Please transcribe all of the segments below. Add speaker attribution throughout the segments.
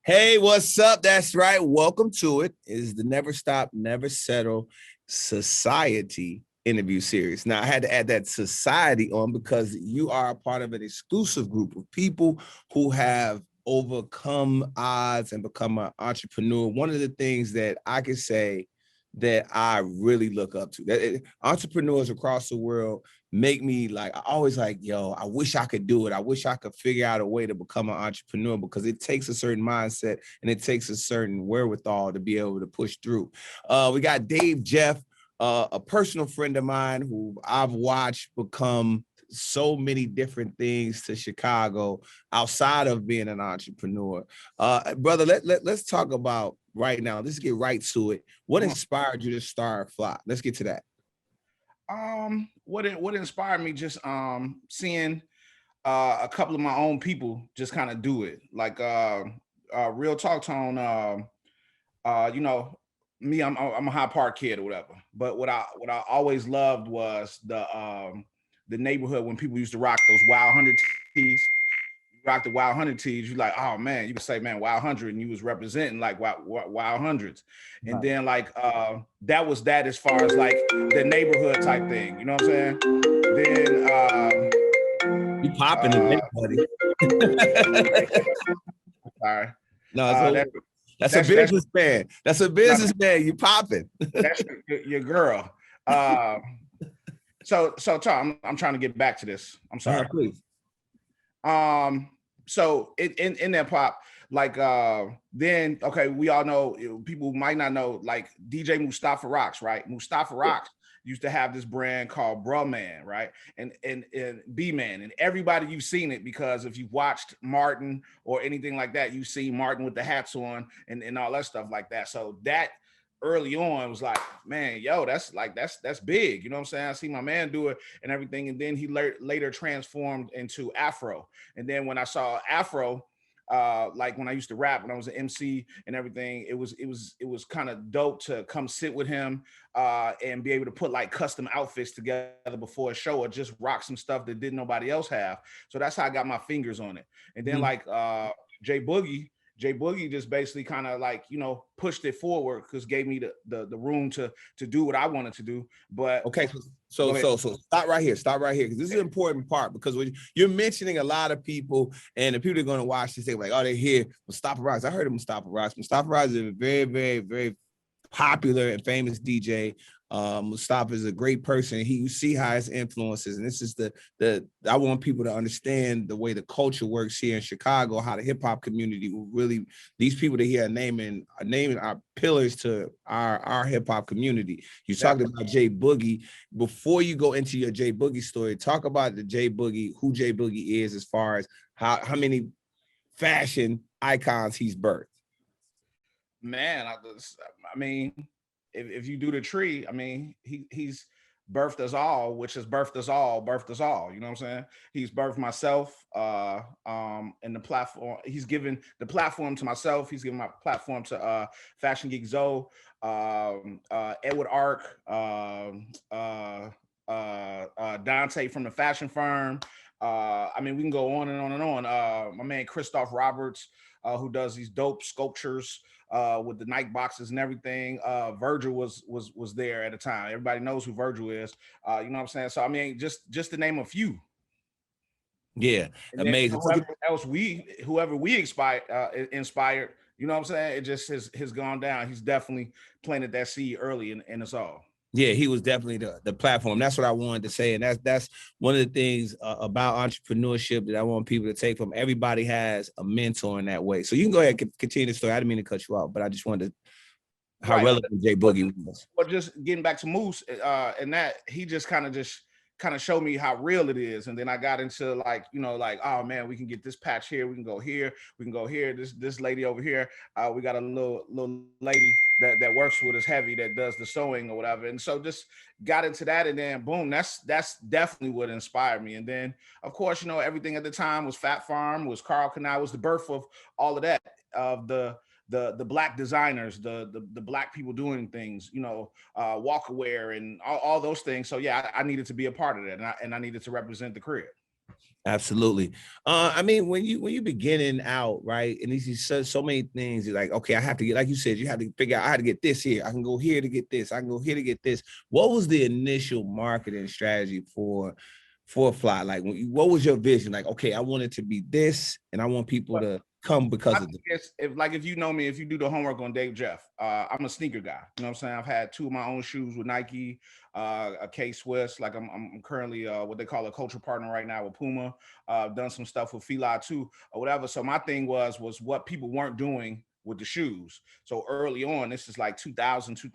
Speaker 1: Hey, what's up? That's right. Welcome to it. Is the Never Stop, Never Settle Society interview series. Now, I had to add that society on because you are a part of an exclusive group of people who have overcome odds and become an entrepreneur. One of the things that I can say that I really look up to, that entrepreneurs across the world make me like, I always like, yo, I wish I could do it. I wish I could figure out a way to become an entrepreneur because it takes a certain mindset and it takes a certain wherewithal to be able to push through. We got Dave Jeff, a personal friend of mine who I've watched become so many different things to Chicago outside of being an entrepreneur. Brother, let's talk about right now. Let's get right to it. What inspired you to start Fly? Let's get to that.
Speaker 2: What inspired me just seeing a couple of my own people just kind of do it. Like real talk tone, you know, me, I'm a High Park kid or whatever. But what I always loved was the neighborhood when people used to rock those Wild 100 tees. Rock the Wild 100 tees, you like, oh man, you could say, man, Wild 100, and you was representing like Wild Hundreds. And then like that was that as far as like the neighborhood type thing, you know what I'm saying? Then
Speaker 1: you popping today, buddy.
Speaker 2: sorry.
Speaker 1: No, so that's a businessman. That's a businessman. You popping.
Speaker 2: That's your girl. So Tom, I'm trying to get back to this. I'm sorry.
Speaker 1: Please.
Speaker 2: So in that pop, like then okay, we all know, people might not know, like DJ Mustafa Rocks, right? Mustafa Rocks used to have this brand called Bruh Man, right? And B Man, and everybody, you've seen it because if you've watched Martin or anything like that, you've seen Martin with the hats on and all that stuff like that. So that early on was like, man, yo, that's big, you know what I'm saying? I see my man do it and everything, and then he later transformed into Afro. And then when I saw Afro, like when I used to rap, when I was an MC and everything, it was kind of dope to come sit with him and be able to put like custom outfits together before a show or just rock some stuff that didn't nobody else have. So that's how I got my fingers on it. And then like J Boogie just basically kind of like, you know, pushed it forward because gave me the room to do what I wanted to do. But
Speaker 1: okay, so stop right here. Stop right here because this is an important part, because when you're mentioning a lot of people and the people that are going to watch this, they're like, oh, they're here. Mustafa Rise. I heard of Mustafa Rise. Mustafa Rise is a very, very, very popular and famous DJ. Mustafa is a great person. You see how his influences, and this is the I want people to understand the way the culture works here in Chicago, how the hip hop community will really, these people that here are naming our pillars to our hip hop community. You talked about J Boogie. Before you go into your J Boogie story, talk about the J Boogie, who J Boogie is, as far as how many fashion icons he's birthed.
Speaker 2: Man, I mean, if you do the tree, I mean, he's birthed us all, which has birthed us all. You know what I'm saying? He's birthed myself, and the platform. He's given the platform to myself. He's given my platform to Fashion Geek Zoe, Edward Ark, Dante from the Fashion Firm. I mean, we can go on and on and on. My man Christoph Roberts, who does these dope sculptures with the Nike boxes and everything. Virgil was there at the time. Everybody knows who Virgil is. You know what I'm saying? So I mean, just to name a few.
Speaker 1: Yeah, and amazing.
Speaker 2: Whoever we inspired, you know what I'm saying? It just has gone down. He's definitely planted that seed early in us all.
Speaker 1: Yeah, he was definitely the platform. That's what I wanted to say. And that's one of the things about entrepreneurship that I want people to take from. Everybody has a mentor in that way. So you can go ahead and continue the story. I didn't mean to cut you off, but I just wanted how relevant J Boogie was.
Speaker 2: But just getting back to Moose, and that he just kind of showed me how real it is. And then I got into like, you know, like, oh man, we can get this patch here, we can go here, we can go here. This lady over here, we got a little lady that works with us heavy, that does the sewing or whatever. And so just got into that, and then boom, that's definitely what inspired me. And then of course, you know, everything at the time was Fat Farm, was Carl Kanai, was the birth of all of that, of the black designers, the black people doing things, you know, Walkerware and all those things. So yeah, I needed to be a part of that, and I needed to represent the crib.
Speaker 1: Absolutely. I mean, when you beginning out, right, and these so many things, you're like, okay, I have to get, like you said, you have to figure out how to get this here. I can go here to get this. I can go here to get this. What was the initial marketing strategy for Fly? Like, what was your vision? Like, okay, I want it to be this, and I want people to come because
Speaker 2: I
Speaker 1: of
Speaker 2: think
Speaker 1: it.
Speaker 2: it's if you know me, if you do the homework on Dave Jeff, I'm a sneaker guy. You know what I'm saying? I've had two of my own shoes with Nike, a K Swiss. Like I'm currently what they call a culture partner right now with Puma. Done some stuff with Fila too, or whatever. So my thing was what people weren't doing with the shoes. So early on, this is like 2002,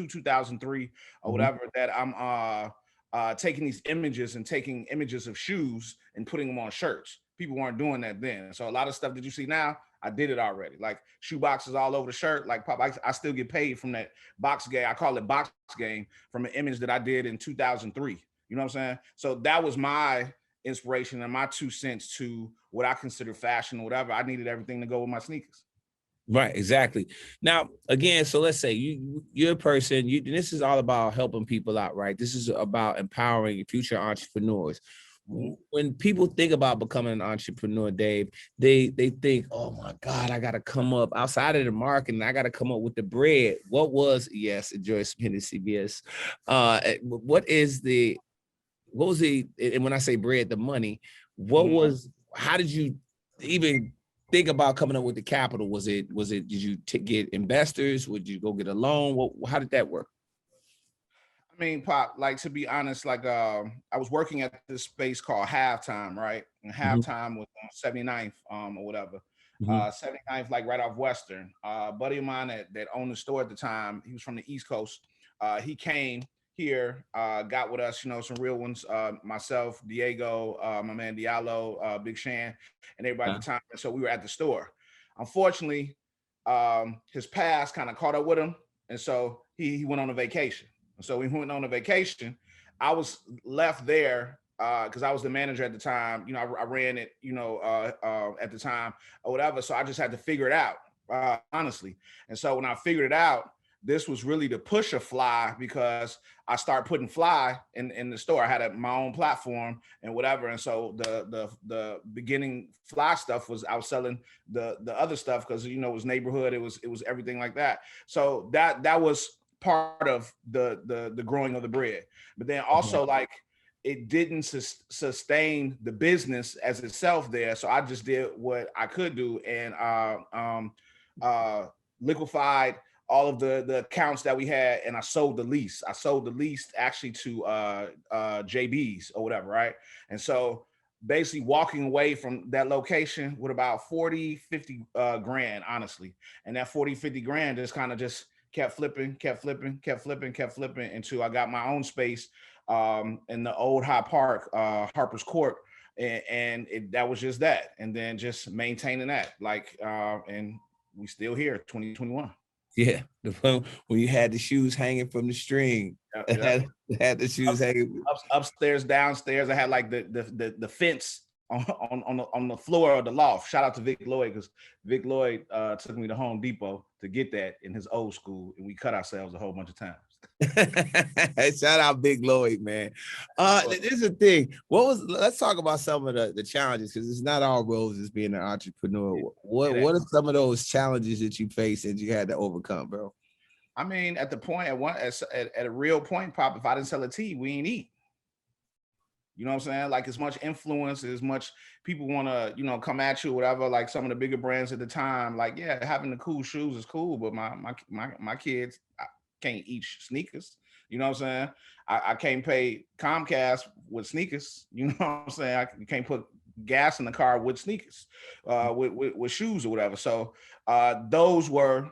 Speaker 2: 2003, or
Speaker 1: Mhm.
Speaker 2: whatever, that I'm taking these images and taking images of shoes and putting them on shirts. People weren't doing that then. So a lot of stuff that you see now, I did it already. Like shoe boxes all over the shirt. Like Pop, I still get paid from that box game. I call it box game, from an image that I did in 2003. You know what I'm saying? So that was my inspiration and my 2 cents to what I consider fashion or whatever. I needed everything to go with my sneakers.
Speaker 1: Right, exactly. Now, again, so let's say you're a person, and this is all about helping people out, right? This is about empowering future entrepreneurs.
Speaker 2: Mhm.
Speaker 1: When people think about becoming an entrepreneur, Dave, they think, oh my God, I gotta come up outside of the marketing, I gotta come up with the bread. What was yes, enjoy some Hennessy, yes. What was the, and when I say bread, the money,
Speaker 2: Mhm.
Speaker 1: how did you even think about coming up with the capital? Did you get investors? Would you go get a loan? How did that work?
Speaker 2: I mean, Pop, like to be honest, like I was working at this space called Halftime, right? And
Speaker 1: Mhm,
Speaker 2: Halftime was on 79th, or whatever.
Speaker 1: mhm,
Speaker 2: 79th, like right off Western. Buddy of mine that owned the store at the time, he was from the East Coast. He came here, got with us, some real ones. Myself, Diego, my man Diallo, Big Shan, and everybody at
Speaker 1: uh,
Speaker 2: the time. And so we were at the store. Unfortunately, his past kind of caught up with him. And so he went on a vacation. So we went on a vacation. I was left there because I was the manager at the time. I ran it, at the time or whatever. So I just had to figure it out, honestly. And so when I figured it out, this was really to push a Fly, because I started putting Fly in the store. I had my own platform and whatever. And so the beginning Fly stuff was I was selling the other stuff because it was neighborhood. It was everything like that. So that was part of the growing of the bread. But then
Speaker 1: okay.
Speaker 2: also, like, it didn't sustain the business as itself there, so I just did what I could do, and uh liquefied all of the accounts that we had, and I sold the lease actually to JB's or whatever, right? And so basically walking away from that location with about 40-50 grand, honestly. And that 40-50 grand just kind of just kept flipping until I got my own space in the old High Park, Harper's Court. That was just that. And then just maintaining that. And we still here, 2021.
Speaker 1: Yeah, the one when you had the shoes hanging from the string,
Speaker 2: Yep, yep.
Speaker 1: had the shoes hanging.
Speaker 2: Upstairs, downstairs. I had like the fence on the floor of the loft. Shout out to Vic Lloyd, because Vic Lloyd took me to Home Depot to get that in his old school, and we cut ourselves a whole bunch of times.
Speaker 1: Shout out Big Lloyd, man. This is the thing. Let's talk about some of the challenges, because it's not all roses being an entrepreneur. What are some of those challenges that you faced and you had to overcome, bro?
Speaker 2: I mean, at the point at a real point, Pop, if I didn't sell a tea, we ain't eat. You know what I'm saying? Like, as much influence, as much people want to, come at you, whatever. Like some of the bigger brands at the time, like, yeah, having the cool shoes is cool, but my kids can't eat sneakers. You know what I'm saying? I can't pay Comcast with sneakers. You know what I'm saying? I can't put gas in the car with sneakers, with shoes or whatever. So those were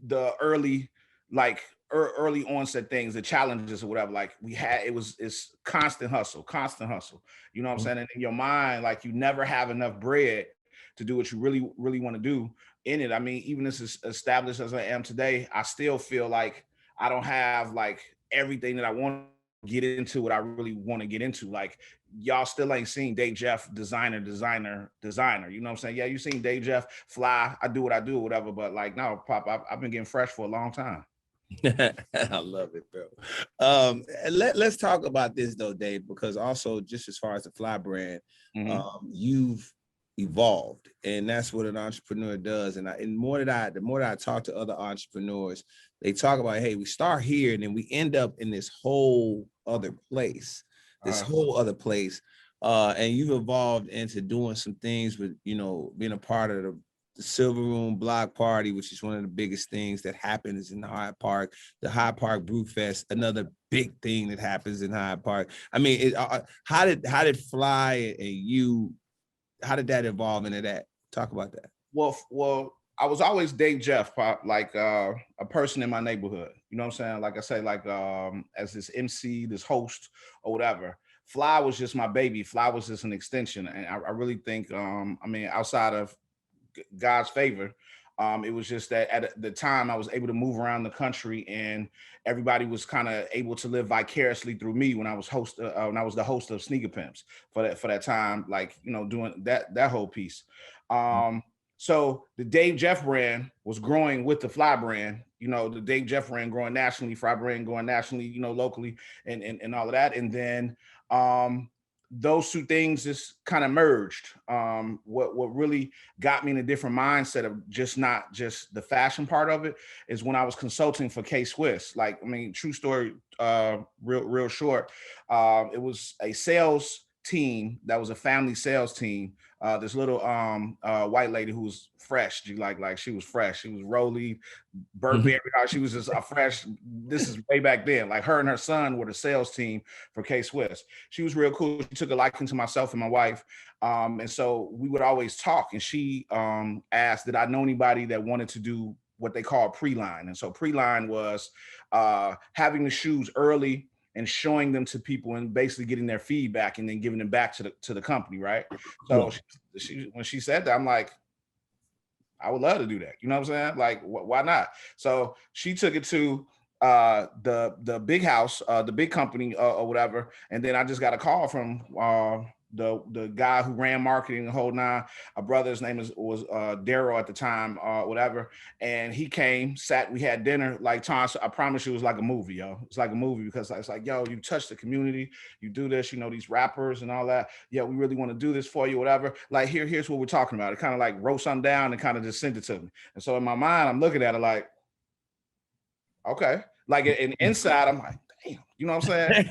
Speaker 2: the early, like, early onset things, the challenges or whatever. Like, it's constant hustle. You know what I'm saying? And in your mind, like, you never have enough bread to do what you really, really want to do in it. I mean, even as established as I am today, I still feel like I don't have like everything that I want to get into, what I really want to get into. Like, y'all still ain't seen Dave Jeff designer. You know what I'm saying? Yeah, you seen Dave Jeff Fly. I do what I do, whatever. But like, no, Pop, I've been getting fresh for a long time.
Speaker 1: I love it, bro. Let's talk about this though, Dave, because also just as far as the Fly brand, you've evolved, and that's what an entrepreneur does. And the more that I talk to other entrepreneurs, they talk about, hey, we start here and then we end up in this whole other place, and you've evolved into doing some things with, being a part of the Silver Room Block Party, which is one of the biggest things that happens in Hyde Park. The Hyde Park Brew Fest, another big thing that happens in Hyde Park. I mean, how did Fly and you, how did that evolve into that? Talk about that.
Speaker 2: Well, I was always Dave Jeff, Pop, like a person in my neighborhood. You know what I'm saying? Like I say, like as this MC, this host, or whatever. Fly was just my baby. Fly was just an extension, and I really think, I mean, outside of God's favor. It was just that at the time I was able to move around the country, and everybody was kind of able to live vicariously through me when I was when I was the host of Sneaker Pimps for that time, like doing that whole piece. So the Dave Jeff brand was growing with the Fly brand. The Dave Jeff brand growing nationally, Fly brand growing nationally, locally, and all of that, and then those two things just kind of merged. What really got me in a different mindset of just not just the fashion part of it is when I was consulting for K-Swiss. Like, I mean, true story, real short. It was a sales team that was a family sales team. This little white lady who was fresh, like she was fresh. She was Rolly, Burberry. She was just a fresh. This is way back then. Like her and her son were the sales team for K-Swiss. She was real cool. She took a liking to myself and my wife, and so we would always talk. And she asked, "Did I know anybody that wanted to do what they call pre-line?" And so pre-line was having the shoes early and showing them to people and basically getting their feedback and then giving them back to the company, right? So when she said that, I'm like, I would love to do that. You know what I'm saying? Like, why not? So she took it to the big house, the big company or whatever, and then I just got a call from the guy who ran marketing the whole nine. A brother, his name was Daryl at the time, whatever. And he came, sat, we had dinner. Like, Tom, I promise you, it was like a movie, yo. It's like a movie because it's like, yo, you touch the community, you do this, these rappers and all that. Yeah, we really want to do this for you, whatever. Like, here's what we're talking about. It kind of like wrote something down and kind of just sent it to me. And so in my mind, I'm looking at it like, okay. Like, and inside, I'm like, damn, you know what I'm saying?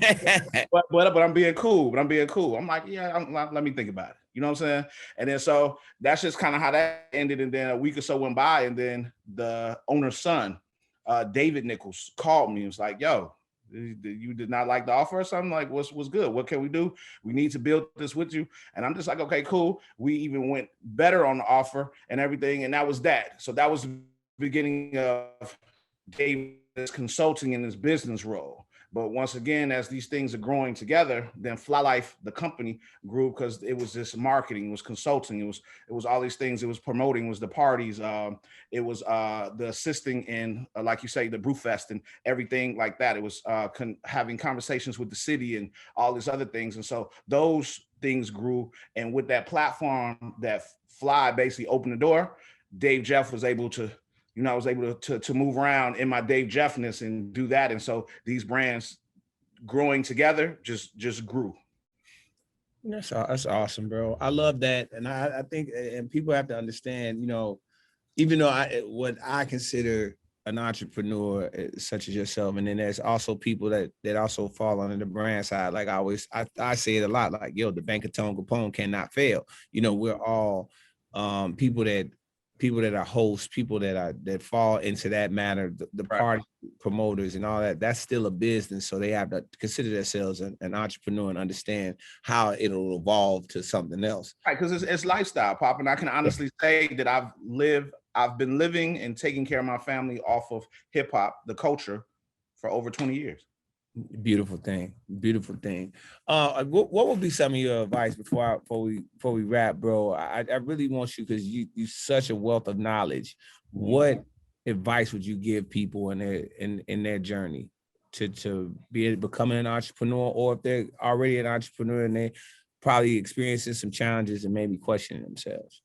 Speaker 2: but I'm being cool. I'm like, yeah, let me think about it. You know what I'm saying? And then so that's just kind of how that ended. And then a week or so went by, and then the owner's son, David Nichols, called me and was like, yo, you did not like the offer or something? Like, what's good? What can we do? We need to build this with you. And I'm just like, okay, cool. We even went better on the offer and everything. And that was that. So that was the beginning of David's consulting in his business role. But once again, as these things are growing together, then Fly Life, the company, grew because it was this marketing, it was consulting, it was all these things, it was promoting, it was the parties, it was the assisting in, like you say, the Brewfest and everything like that. It was having conversations with the city and all these other things. And so those things grew. And with that platform that Fly basically opened the door, Dave Jeff was able to I was able to move around in my Dave Jeffness and do that. And so these brands growing together just grew.
Speaker 1: That's awesome, bro. I love that. And I think, and people have to understand, even though what I consider an entrepreneur such as yourself, and then there's also people that also fall under the brand side. Like I say it a lot, like, yo, the Bank of Tone Kapone cannot fail. We're all people that are hosts, people that fall into that matter, the party promoters and all that. That's still a business, so they have to consider themselves an entrepreneur and understand how it'll evolve to something else.
Speaker 2: Right, because it's lifestyle, Pop, and I can honestly say that I've been living and taking care of my family off of hip hop, the culture, for over 20 years.
Speaker 1: Beautiful thing. What would be some of your advice before we wrap, bro? I really want you, because you such a wealth of knowledge. What advice would you give people in their journey to be becoming an entrepreneur, or if they're already an entrepreneur and they probably experiencing some challenges and maybe questioning themselves?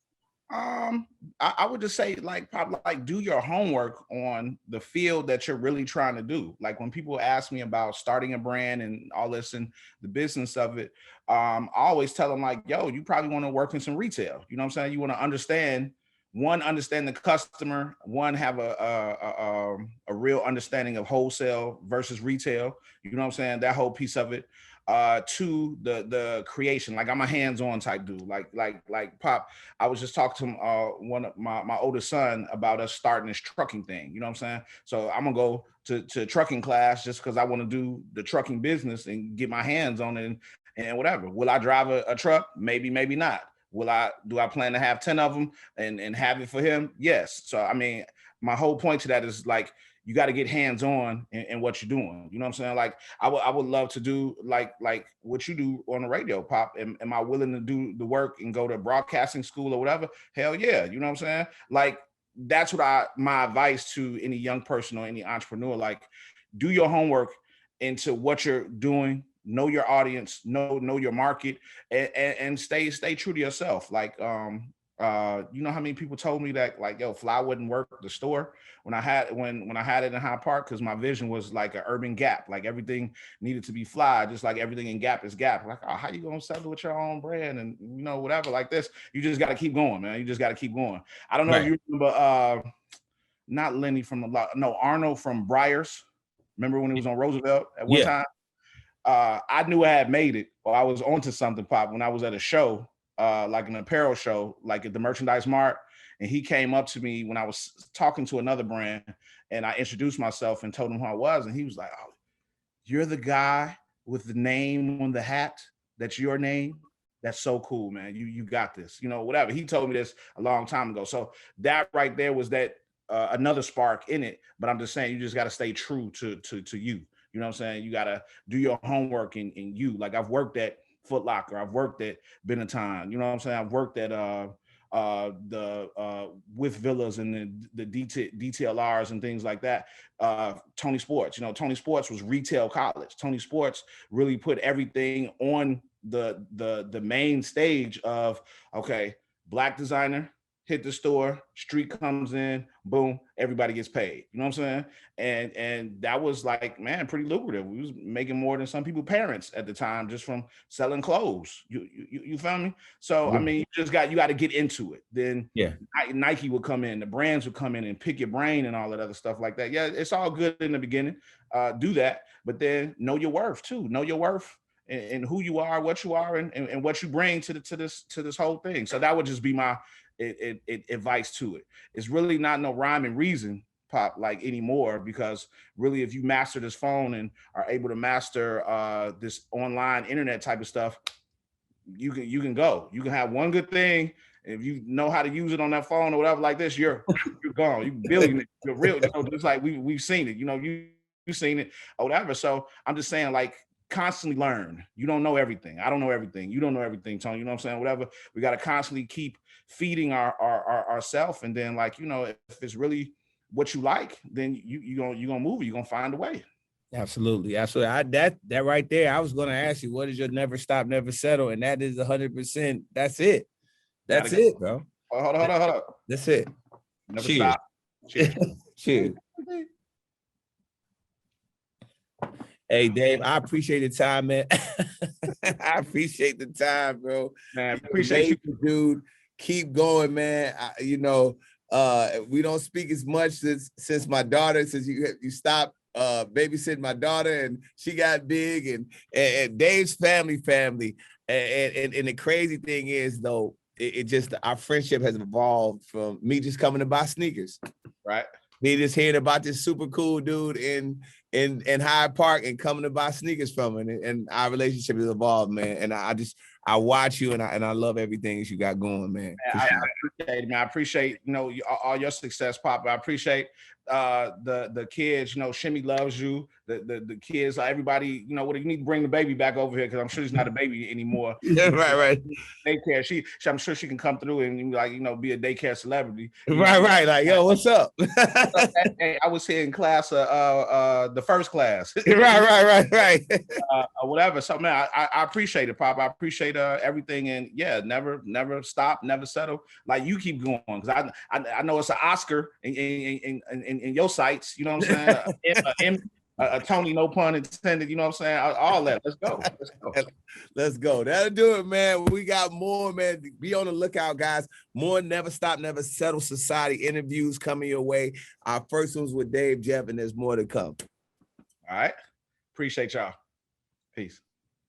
Speaker 2: I would just say like probably like do your homework on the field that you're really trying to do. Like when people ask me about starting a brand and all this and the business of it, I always tell them like, yo, you probably want to work in some retail. You know what I'm saying? You want to understand the customer, have a real understanding of wholesale versus retail. You know what I'm saying? That whole piece of it. To the creation, like I'm a hands-on type dude. Like Pop, I was just talking to one of my oldest son about us starting this trucking thing. You know what I'm saying? So I'm gonna go to trucking class just because I want to do the trucking business and get my hands on it and whatever. Will I drive a truck? Maybe, maybe not. Do I plan to have 10 of them and have it for him? Yes. So I mean, my whole point to that is like you got to get hands on in what you're doing. You know what I'm saying? Like I would love to do like what you do on the radio, Pop. Am I willing to do the work and go to broadcasting school or whatever? Hell yeah. You know what I'm saying? Like that's what my advice to any young person or any entrepreneur, like do your homework into what you're doing, know your audience, know your market, and stay true to yourself. Like you know how many people told me that like, yo, Fly wouldn't work the store when I had it in Hyde Park, because my vision was like an urban Gap, like everything needed to be Fly, just like everything in Gap is Gap. Like, oh, how you gonna sell it with your own brand and you know whatever like this? You just got to keep going, man. You just got to keep going. I don't know if you remember not Lenny Arnold from Briars. Remember when he was on Roosevelt at one time? I knew I had made it, or I was onto something, Pop, when I was at a show, like an apparel show, like at the Merchandise Mart. And he came up to me when I was talking to another brand, and I introduced myself and told him who I was. And he was like, oh, you're the guy with the name on the hat. That's your name. That's so cool, man. You got this, you know, whatever. He told me this a long time ago. So that right there was that another spark in it. But I'm just saying, you just got to stay true to you. You know what I'm saying? You got to do your homework in you. Like I've worked at Foot Locker. I've worked at Benetton. You know what I'm saying? I've worked at with Villas and the DTLRs and things like that. Tony Sports, you know, Tony Sports was retail college. Tony Sports really put everything on the main stage of, okay, Black designer, hit the store, street comes in, boom, everybody gets paid. You know what I'm saying? And that was like, man, pretty lucrative. We was making more than some people parents at the time just from selling clothes. You feel me? So I mean, you got to get into it. Then Nike would come in, the brands would come in and pick your brain and all that other stuff like that. Yeah, it's all good in the beginning. Do that, but then know your worth too. Know your worth and who you are, what you are, and what you bring to this whole thing. So that would just be my advice to it. It's really not no rhyme and reason, Pop, like anymore, because really if you master this phone and are able to master this online internet type of stuff, you can go. You can have one good thing. If you know how to use it on that phone or whatever like this, you're gone. You billionaire. You're real. You know, just like we've seen it. You know, you've seen it or whatever. So I'm just saying, like, constantly learn. You don't know everything. I don't know everything. You don't know everything, Tony. You know what I'm saying? Whatever. We got to constantly keep feeding ourself. And then, like, you know, if it's really what you like, then you're gonna move it. You're gonna find a way.
Speaker 1: Absolutely. That right there, I was gonna ask you, what is your never stop, never settle? And that is 100%. That's it. That's it, bro.
Speaker 2: Hold on.
Speaker 1: That's it.
Speaker 2: Never stop. Cheers.
Speaker 1: Cheers. Hey, Dave, I appreciate the time, man. I appreciate the time, bro.
Speaker 2: Man, appreciate you,
Speaker 1: dude. Keep going, man. We don't speak as much since my daughter, since you stopped babysitting my daughter and she got big, and Dave's family. And the crazy thing is, though, it just, our friendship has evolved from me just coming to buy sneakers.
Speaker 2: Right.
Speaker 1: Me just hearing about this super cool dude in Hyde Park and coming to buy sneakers from him, and our relationship has evolved, man. And I watch you and I love everything that you got going, man.
Speaker 2: I appreciate it, man. I appreciate, you know, all your success, Pop. I appreciate the kids. You know, Shimmy loves you. The kids, everybody. You know, what you need to bring the baby back over here, because I'm sure she's not a baby anymore.
Speaker 1: Yeah, right.
Speaker 2: Daycare. I'm sure she can come through and, like, you know, be a daycare celebrity.
Speaker 1: Right. Like, yo, what's up?
Speaker 2: Hey, I was here in class the the first class.
Speaker 1: Right.
Speaker 2: Or whatever. So man, I appreciate it, Pop. I appreciate everything, and yeah, never stop, never settle. Like you keep going, because I know it's an Oscar in your sights. You know what I'm saying? A Tony, no pun intended. You know what I'm saying? All that. Let's go.
Speaker 1: Let's go. That'll do it, man. We got more, man. Be on the lookout, guys. More Never Stop, Never Settle Society interviews coming your way. Our first one's with Dave, Jeff, and there's more to come.
Speaker 2: All right. Appreciate y'all. Peace.